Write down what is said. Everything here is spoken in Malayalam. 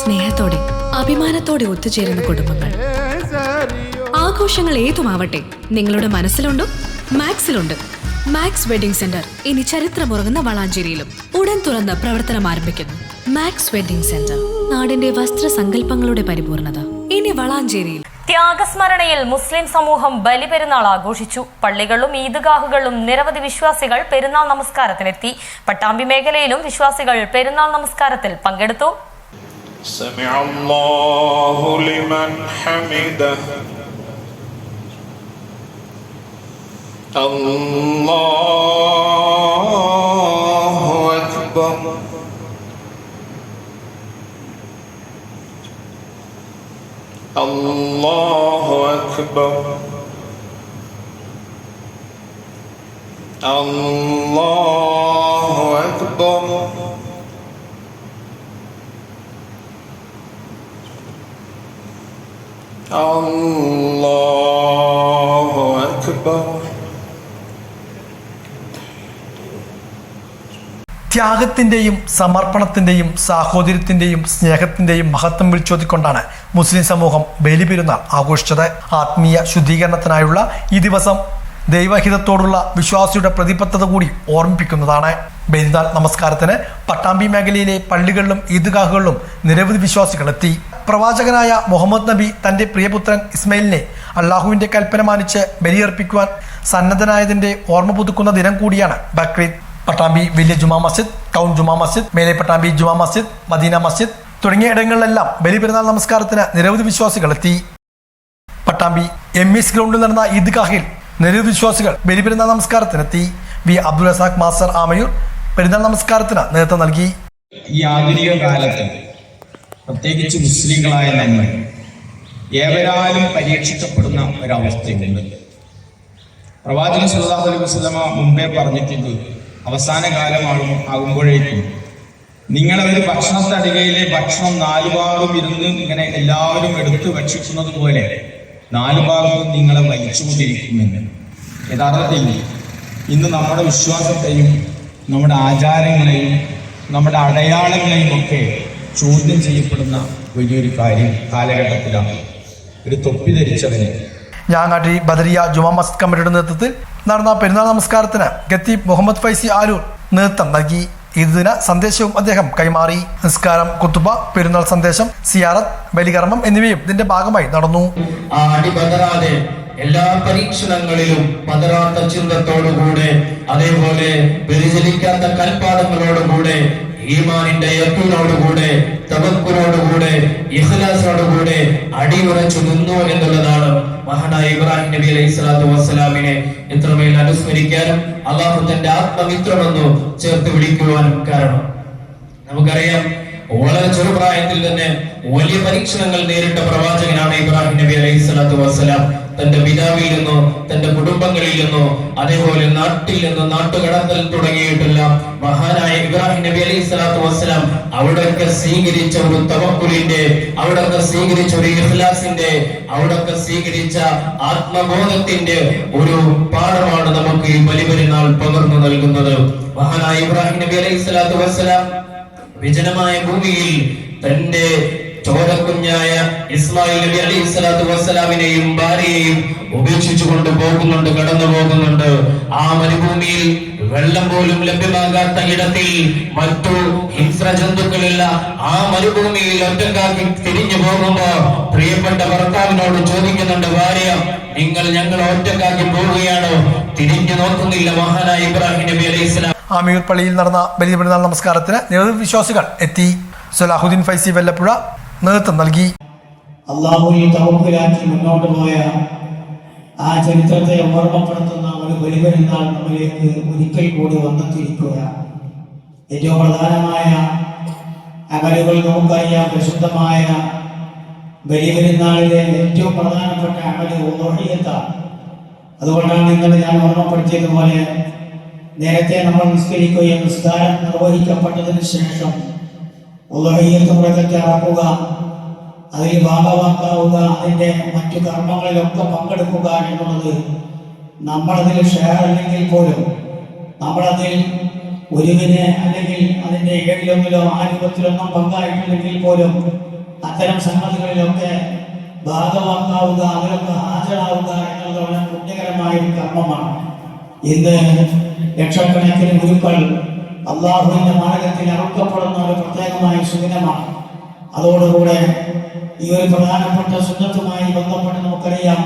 സ്നേഹത്തോടെ അഭിമാനത്തോടെ ഒത്തുചേരുന്ന കുടുംബങ്ങൾ. ആഘോഷങ്ങൾ ഏതുമാവട്ടെ, നിങ്ങളുടെ മനസ്സിലുണ്ടോ? മാക്സിലുണ്ട്. മാക്സ് വെഡിംഗ് സെന്റർ ഇനി ചരിത്രമുറങ്ങുന്ന വളാഞ്ചേരിയിലും ഉടൻ തുറന്ന് പ്രവർത്തനം ആരംഭിക്കുന്നു. മാക്സ് വെഡിംഗ് സെന്റർ, നാടിന്റെ വസ്ത്രസങ്കല്പങ്ങളുടെ പരിപൂർണത, ഇനി വളാഞ്ചേരിയിൽ. ത്യാഗസ്മരണയിൽ മുസ്ലിം സമൂഹം ബലിപെരുന്നാൾ ആഘോഷിച്ചു. പള്ളികളിലും ഈദ്ഗാഹുകളിലും നിരവധി വിശ്വാസികൾ പെരുന്നാൾ നമസ്കാരത്തിനെത്തി. പട്ടാമ്പി മേഖലയിലും വിശ്വാസികൾ പെരുന്നാൾ നമസ്കാരത്തിൽ പങ്കെടുത്തു. സമിഅല്ലാഹു ലിമൻ ഹമിദഹു. അല്ലാഹു അക്ബർ. അല്ലാഹു അക്ബർ. അല്ലാഹു അക്ബർ. അല്ലാഹു അക്ബർ. ത്യാഗത്തിൻ്റെയും സമർപ്പണത്തിൻ്റെയും സാഹോദര്യത്തിൻ്റെയും സ്നേഹത്തിൻ്റെയും മഹത്വം വിളിച്ചോതിക്കൊണ്ടാണ് മുസ്ലിം സമൂഹം ബലിപെരുന്നാൾ ആഘോഷിച്ചത്. ആത്മീയ ശുദ്ധീകരണത്തിനായുള്ള ഈ ദിവസം ദൈവഹിതത്തോടുള്ള വിശ്വാസിയുടെ പ്രതിബദ്ധത കൂടി ഓർമ്മിപ്പിക്കുന്നതാണ്. ബലിനാൾ നമസ്കാരത്തിന് പട്ടാമ്പി മേഖലയിലെ പള്ളികളിലും ഈദ്ഗാഹുകളിലും നിരവധി വിശ്വാസികൾ എത്തി. പ്രവാചകനായ മുഹമ്മദ് നബി തന്റെ പ്രിയപുത്രൻ ഇസ്മയിലിനെ അള്ളാഹുവിന്റെ കൽപ്പന മാനിച്ച് ബലിയർപ്പിക്കുവാൻ സന്നദ്ധനായതിന്റെ ഓർമ്മ പുതുക്കുന്ന ദിനം കൂടിയാണ് ബക്രീദ്. പട്ടാമ്പി വലിയ ജുമാ മസ്ജിദ്, ടൗൺ ജുമാ മസ്ജിദ്, മേലെ പട്ടാമ്പി ജുമാ മസ്ജിദ്, മദീന മസ്ജിദ് തുടങ്ങിയ ഇടങ്ങളിലെല്ലാം ബലിപെരുന്നാൾ നമസ്കാരത്തിന് നിരവധി വിശ്വാസികൾ എത്തി. പട്ടാമ്പി MS ഗ്രൗണ്ടിൽ നടന്ന ഈദ്ഗാഹിൽ നിരവധി വിശ്വാസികൾ ബലിപെരുന്നാൾ നമസ്കാരത്തിനെത്തി. വി അബ്ദുൽ റസാഖ് മാസ്റ്റർ ആമയൂർ പെരുന്നാൾ നമസ്കാരത്തിന് നേതൃത്വം നൽകി. ഈ ആധുനിക കാലത്ത് പ്രത്യേകിച്ച് മുസ്ലിങ്ങളായ നമ്മൾ ഏവരാലും പരീക്ഷിക്കപ്പെടുന്ന ഒരവസ്ഥയുണ്ട്. പ്രവാചകൻ സല്ലല്ലാഹു അലൈഹി വസല്ലമ മുമ്പേ പറഞ്ഞിട്ടുണ്ട്, അവസാന കാലമാകുമ്പോഴേക്കും നിങ്ങളൊരു ഭക്ഷണത്തടികയിലെ ഭക്ഷണം നാലുഭാഗം ഇരുന്ന് ഇങ്ങനെ എല്ലാവരും എടുത്ത് ഭക്ഷിക്കുന്നത് പോലെ നാലുഭാഗവും നിങ്ങളെ വലിച്ചുകൊണ്ടിരിക്കുമെന്ന്. യഥാർത്ഥത്തിൽ ഇന്ന് നമ്മുടെ വിശ്വാസത്തെയും നമ്മുടെ ആചാരങ്ങളെയും നമ്മുടെ അടയാളങ്ങളെയും ഒക്കെ ചോദ്യം ചെയ്യപ്പെടുന്ന വലിയൊരു കാലഘട്ടത്തിലാണ്. ഒരു തൊപ്പി ധരിച്ചവന് ഞാങ്ങാട്ടി ബദരിയ ജുമാ മസ്ജിദ് കമ്മിറ്റിയുടെ നേതൃത്വത്തിൽ നടന്ന പെരുന്നാൾ നമസ്കാരത്തിന് ഖത്തീബ് മുഹമ്മദ് ഫൈസി ആലൂർ നേതൃത്വം നൽകി. ഈദ്ദിന സന്ദേശവും അദ്ദേഹം കൈമാറി. നിസ്കാരം, കുത്തുബ, പെരുന്നാൾ സന്ദേശം, സിയാറത്ത്, ബലികർമ്മം എന്നിവയും ഇതിന്റെ ഭാഗമായി നടന്നു. എല്ലാ പരീക്ഷണങ്ങളിലും പതറാത്ത ചിന്തത്തോടുകൂടെ, അതേപോലെ വ്യതിചലിക്കാത്ത കൽപ്പാടങ്ങളോടുകൂടെ, ഈമാനിന്റെ യഖീനോടുകൂടെ, തവക്കുലോടുകൂടെ, ഇഖ്ലാസോടുകൂടെ അടിയുറച്ചു നിന്നു എന്നുള്ളതാണ് മഹാനായ ഇബ്രാഹിം നബി അലൈഹി സ്വലാത്തു വസ്സലാമിനെ എത്രമേൽ അനുസ്മരിക്കാനും അള്ളാഹു തന്റെ ആത്മമിത്രമെന്നു ചേർത്ത് വിളിക്കുവാനും കാരണം. നമുക്കറിയാം, വളരെ ചെറുപ്രായത്തിൽ തന്നെ വലിയ പരീക്ഷണങ്ങൾ നേരിട്ട പ്രവാചകനാണ് ഇബ്രാഹിം നബി അലൈഹി സ്വലാത്തു വസ്സലാം. തന്റെ പിതാവിൽ നിന്നോ തന്റെ കുടുംബങ്ങളിൽ നിന്നോ അതേപോലെ നാട്ടിൽ നിന്നോ നാട്ടുകടത്തൽ തുടങ്ങിയിട്ടില്ല. മഹാനായ ഇബ്രാഹിം നബി അലൈഹി സ്വലാത്തു വസ്സലാം അവിടൊക്കെ സ്വീകരിച്ച ഒരു തവക്കുലിന്റെ, അവിടൊക്കെ സ്വീകരിച്ച ഒരു ഇഖ്ലാസിന്റെ, അവിടൊക്കെ സ്വീകരിച്ച ആത്മബോധത്തിന്റെ ഒരു പാഠമാണ് നമുക്ക് ഈ ബലിപെരുന്നാൾ പകർന്നു നൽകുന്നത്. മഹാനായ ഇബ്രാഹിം നബി അലൈഹി സ്വലാത്തു വസ്സലാം വിജനമായ ഭൂമിയിൽ തന്റെ ചോരക്കുഞ്ഞായ ഇസ്മായിൽ നബി അലൈഹി സ്വലാത്തു വസ്സലാമിനെയും ഭാര്യയെയും ഉപേക്ഷിച്ചു കൊണ്ട് പോകുന്നുണ്ട്, കടന്നു പോകുന്നുണ്ട്. ആ മരുഭൂമിയിൽ വെള്ളം പോലും ലഭ്യമാകാത്ത ഇടത്തിൽ, മറ്റു ഹിംസ്ര ജന്തുക്കളില്ല ആ മരുഭൂമിയിൽ ഒറ്റക്കാക്കി തിരിഞ്ഞു പോകുമ്പോ പ്രിയപ്പെട്ട ഭർത്താവിനോട് ചോദിക്കുന്നുണ്ട് ഭാര്യ, നിങ്ങൾ ഞങ്ങൾ ഒറ്റക്കാക്കി പോവുകയാണോ? തിരിഞ്ഞു നോക്കുന്നില്ല മഹാനായ ഇബ്രാഹിം നബി അലൈഹി സ്വലാം. ആമിയൂർ പള്ളിയിൽ നടന്ന ബലിപെരുന്നാൾ നമസ്കാരത്തിന് നിരവധി വിശ്വാസികൾ എത്തി. സലാഹുദ്ദീൻ ഫൈസി വെല്ലപ്പുഴ നേതൃത്വം നൽകി. അള്ളാഹുവിൽ തവക്കുലാക്കി മുന്നോട്ട് പോയ ആ ചരിത്രത്തെ ഓർമ്മപ്പെടുത്തുന്ന ഒരു ബലിപെരുന്നാൾ നമ്മിലേക്ക് ഒരിക്കൽ കൂടി വന്നെത്തിയിരിക്കുകയാണ്. ഏറ്റവും പ്രധാനമായ അമലുകൾ നമുക്കറിയാം. പരിശുദ്ധമായ ബലിപെരുന്നാളിലെ ഏറ്റവും പ്രധാനപ്പെട്ട അമല് ഉദ്ഹിയ്യത്താണ്. അതുകൊണ്ടാണ് ഇന്നലെ ഞാൻ ഓർമ്മപ്പെടുത്തിയതുപോലെ നേരത്തെ നമ്മൾ നിസ്കരിക്കുകയും നിസ്കാരം നിർവഹിക്കപ്പെട്ടതിന് ശേഷം ഉദ്ഹിയ്യത്ത് പ്രഖ്യാപിക്കുക, അതിൽ ഭാഗമാക്കാവുക, അതിൻ്റെ മറ്റു കർമ്മങ്ങളിലൊക്കെ പങ്കെടുക്കുക എന്നുള്ളത് നമ്മളതിൽ ഷെയർ അല്ലെങ്കിൽ പോലും, നമ്മളതിൽ ഒരുവിനെ അല്ലെങ്കിൽ അതിൻ്റെ 7-1 ആ രൂപത്തിലൊന്നും പങ്കായിട്ടില്ലെങ്കിൽ പോലും അത്തരം സംഗതികളിലൊക്കെ ഭാഗമാക്കാവുക, അതിലൊക്കെ ഹാജരാവുക എന്നുള്ളത് വളരെ പുണ്യകരമായ ഒരു കർമ്മമാണ്. ഇന്ന് ലക്ഷക്കണക്കിന് ഗുരുക്കൾ അള്ളാഹുവിന്റെ മാർഗത്തിൽ അറുക്കപ്പെടുന്ന ഒരു പ്രത്യേകമായ സുദിനമാണ്. അതോടുകൂടെ ഈ ഒരു പ്രധാനപ്പെട്ട സുന്നത്തുമായി ബന്ധപ്പെട്ട് നമുക്കറിയാം,